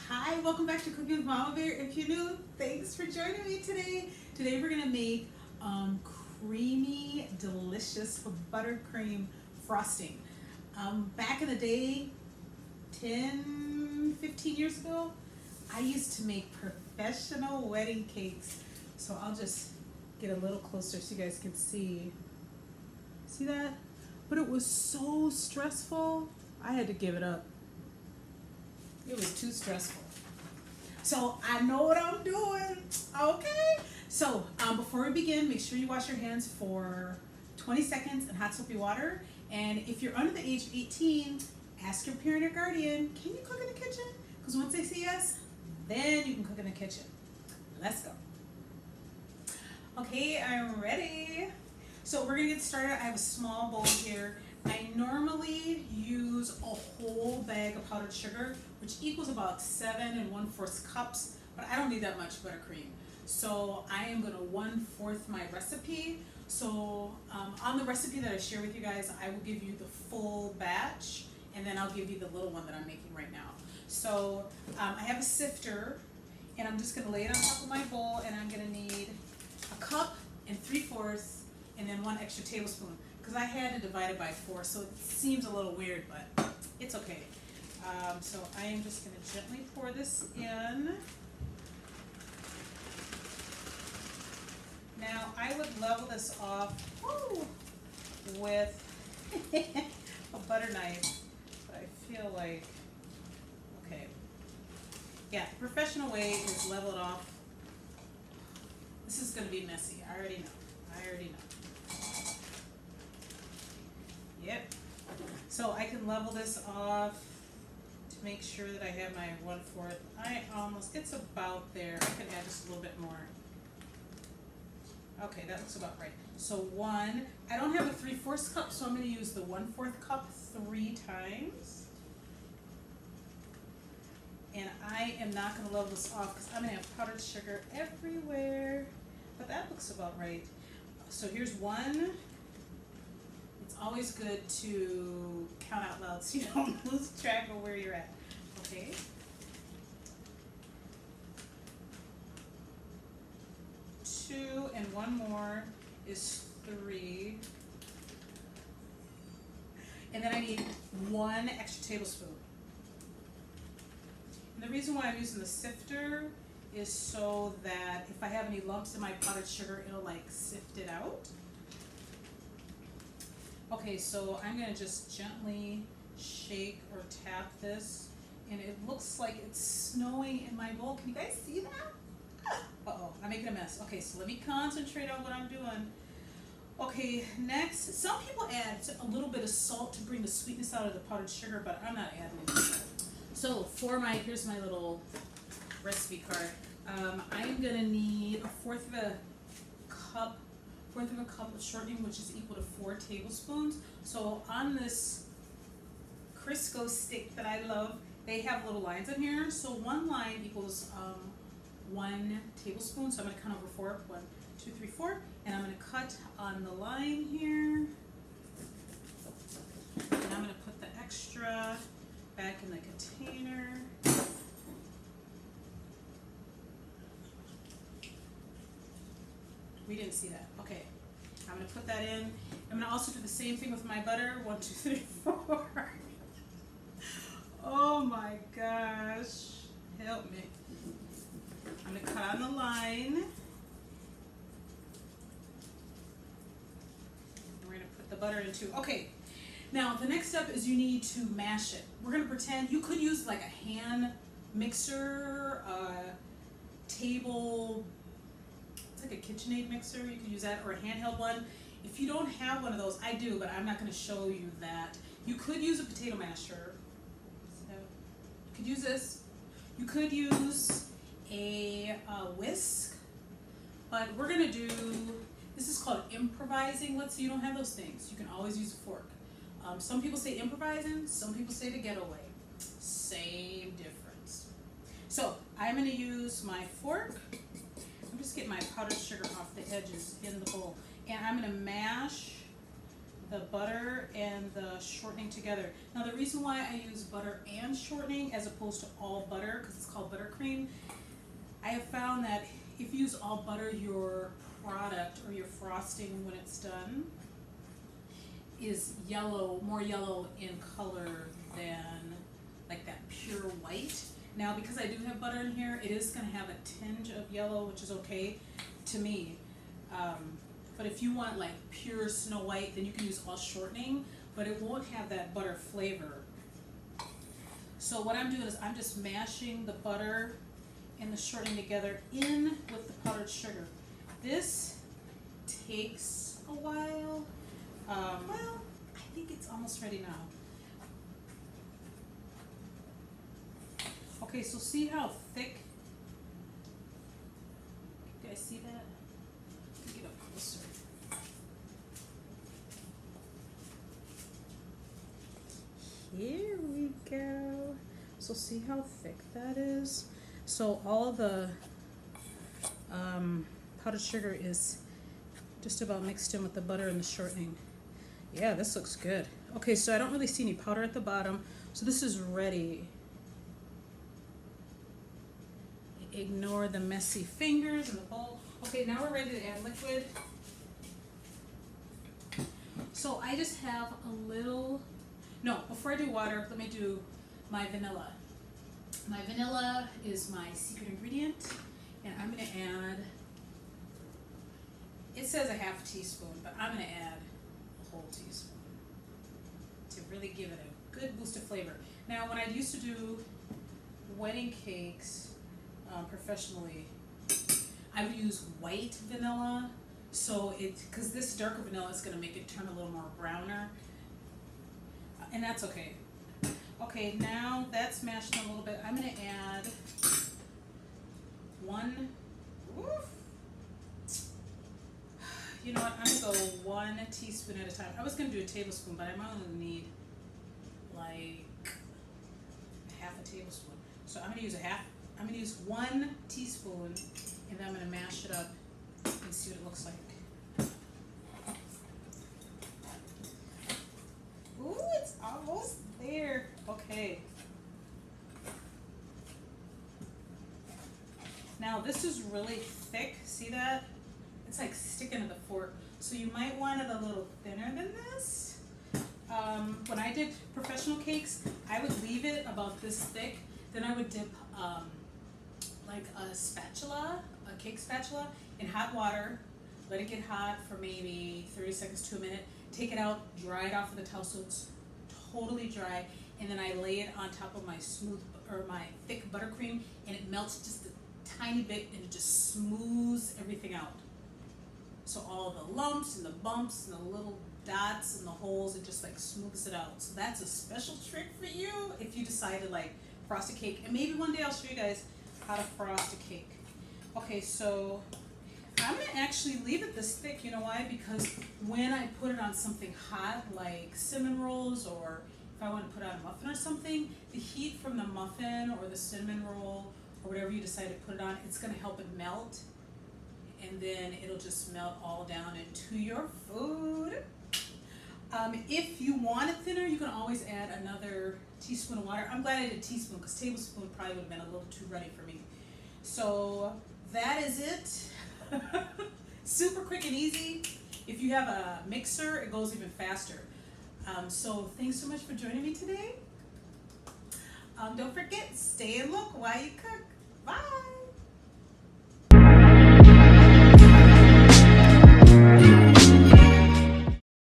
Hi, welcome back to Cooking with Mama Bear. If you're new, thanks for joining me today. Today we're gonna make creamy, delicious buttercream frosting. Back in the day, 10, 15 years ago, I used to make professional wedding cakes. So I'll just get a little closer so you guys can see. See that? But it was so stressful, I had to give it up. It was too stressful. So I know what I'm doing, okay? So before we begin, make sure you wash your hands for 20 seconds in hot soapy water. And if you're under the age of 18, ask your parent or guardian, can you cook in the kitchen? Because once they say yes, then you can cook in the kitchen. Let's go. Okay, I'm ready. So we're gonna get started. I have a small bowl here. I normally use a whole bag of powdered sugar, which equals about 7 1/4 cups, but I don't need that much buttercream. So I am gonna 1/4 my recipe. So on the recipe that I share with you guys, I will give you the full batch, and then I'll give you the little one that I'm making right now. So I have a sifter, and I'm just gonna lay it on top of my bowl, and I'm gonna need a cup and 3/4, and then 1 extra tablespoon. Because I had to divide it by 4, so it seems a little weird, but it's okay. So I am just going to gently pour this in. Now I would level this off with a butter knife, but I feel like, okay. Yeah, the professional way is level it off. This is going to be messy, I already know. Yep. So I can level this off to make sure that I have my 1/4. It's about there. I can add just a little bit more. Okay, that looks about right. So I don't have a 3/4 cup, so I'm going to use the 1/4 cup 3 times. And I am not going to level this off because I'm going to have powdered sugar everywhere. But that looks about right. So here's 1. It's always good to count out loud so you don't lose track of where you're at. Okay. Two, and 1 more is 3. And then I need 1 extra tablespoon. And the reason why I'm using the sifter is so that if I have any lumps in my powdered sugar, it'll like sift it out. Okay, so I'm going to just gently shake or tap this, and it looks like it's snowing in my bowl. Can you guys see that? Uh-oh, I'm making a mess. Okay, so let me concentrate on what I'm doing. Okay, next, some people add a little bit of salt to bring the sweetness out of the powdered sugar, but I'm not adding it. So here's my little recipe card. I'm going to need a 1/4 of a cup of shortening, which is equal to 4 tablespoons. So on this Crisco stick that I love, they have little lines in here. So 1 line equals 1 tablespoon. So I'm going to count over 4. 1, 2, 3, 4. And I'm going to cut on the line here. And I'm going to put the extra back in the container. We didn't see that. Okay. I'm going to put that in. I'm going to also do the same thing with my butter. 1, 2, 3, 4. Oh my gosh. Help me. I'm going to cut on the line. We're going to put the butter in too. Okay. Now the next step is you need to mash it. We're going to pretend you could use like a hand mixer, table. It's like a KitchenAid mixer, you could use that, or a handheld one. If you don't have one of those, I do, but I'm not going to show you that. You could use a potato masher. So you could use this. You could use a whisk, but we're going to do, this is called improvising. Let's say you don't have those things. You can always use a fork. Some people say improvising, some people say the getaway. Same difference. So I'm going to use my fork. I'm just getting my powdered sugar off the edges in the bowl. And I'm going to mash the butter and the shortening together. Now the reason why I use butter and shortening as opposed to all butter, because it's called ButterCream, I have found that if you use all butter, your product or your frosting when it's done is yellow, more yellow in color than like that pure white. Now because I do have butter in here, it is going to have a tinge of yellow, which is okay to me. But if you want like pure Snow White, then you can use all shortening, but it won't have that butter flavor. So what I'm doing is I'm just mashing the butter and the shortening together in with the powdered sugar. This takes a while. Well, I think it's almost ready now. Okay, so see how thick? You guys see that? Let me get up closer. Here we go. So see how thick that is? So all the powdered sugar is just about mixed in with the butter and the shortening. Yeah, this looks good. Okay, so I don't really see any powder at the bottom, so this is ready. Ignore the messy fingers in the bowl. Okay, now we're ready to add liquid. So I just have a little, no, before I do water, let me do my vanilla. My vanilla is my secret ingredient, and I'm going to add, it says a half teaspoon, but I'm going to add a whole teaspoon to really give it a good boost of flavor. Now, when I used to do wedding cakes professionally, I would use white vanilla, so because this darker vanilla is going to make it turn a little more browner, and that's okay. Okay, now that's mashed in a little bit. I'm going to add you know what, I'm going to go 1 teaspoon at a time. I was going to do a tablespoon, but I'm only going to need like half a tablespoon. So I'm going to use I'm going to use 1 teaspoon, and then I'm going to mash it up and see what it looks like. Ooh, it's almost there. Okay. Now this is really thick. See that? It's like sticking to the fork. So you might want it a little thinner than this. When I did professional cakes, I would leave it about this thick. Then I would dip like a spatula, a cake spatula, in hot water. Let it get hot for maybe 30 seconds to a minute. Take it out, dry it off with a towel so it's totally dry, and then I lay it on top of my my thick buttercream, and it melts just a tiny bit, and it just smooths everything out. So all the lumps and the bumps and the little dots and the holes, it just like smooths it out. So that's a special trick for you if you decide to like frost a cake, and maybe one day I'll show you guys how to frost a cake. Okay, so I'm going to actually leave it this thick. You know why? Because when I put it on something hot like cinnamon rolls, or if I want to put on a muffin or something, the heat from the muffin or the cinnamon roll or whatever you decide to put it on, it's going to help it melt, and then it'll just melt all down into your food. If you want it thinner, you can always add another teaspoon of water. I'm glad I did a teaspoon because tablespoon probably would have been a little too runny for me. So that is it. Super quick and easy. If you have a mixer, it goes even faster. So thanks so much for joining me today. Don't forget, stay and look while you cook. Bye.